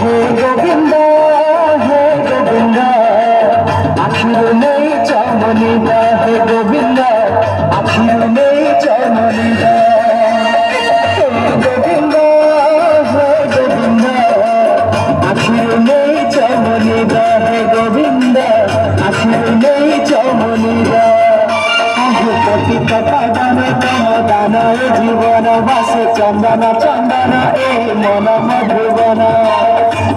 हे गोविंद आखिर में चमनिदा हे गोविंद आखिर में चमनिदा हे गोविंद आखिर में चमनिदा कोटि कथा दान तम दान जीवन बास चंदन चंदन ए मन मधुबन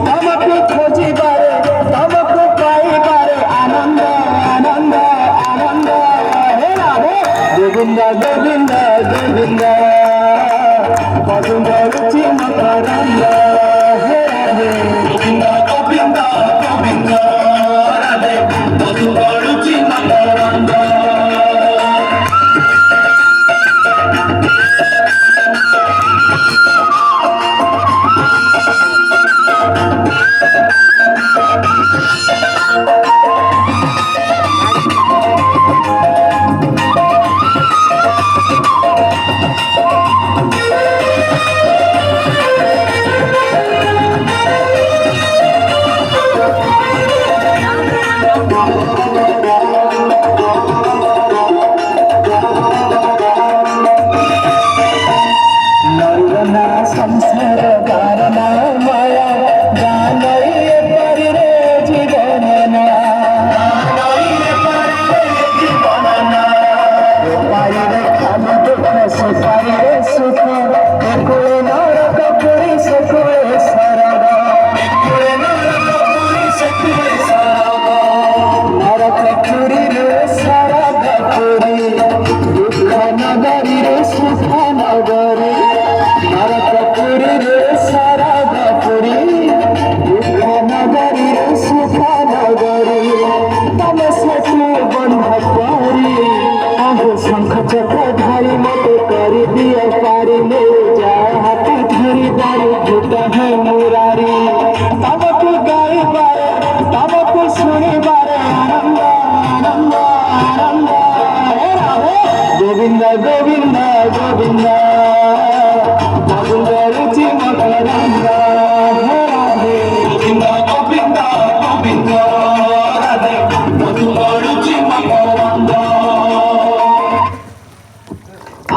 तमको खोजिबारे तमको पाइबारे आनंद आनंद आनंद हे राधे गोविंद गोविंद गोविंद पसंद रुचि मकरंद हे राधे गोविंद गोविंद गोविंद राधे पसंद रुचि मकरंद संसार गारना माया गानई परि रे जीवन ना पारि रे खाली दुख सुपारी रे सुख एकुले नरक पुरी सुखुले सरग एकुले नरक पुरी सुखुले सरग नरक पुरी रे सरग पुरी दुख नगरी रे सुख नगरी नरकपुरी रे सरगपुरी दुख नगरी रे सुख नगरी तम सेतु बंध करी आहु शंख चक्र धारी मत करी दिया पारी ले जा हाथ धरी दारू भूत है मुरारी तमको गाई बारे तमको सुनी बारे आनंद आनंद आनंद हे राधे गोविंद गोविंद गोविंद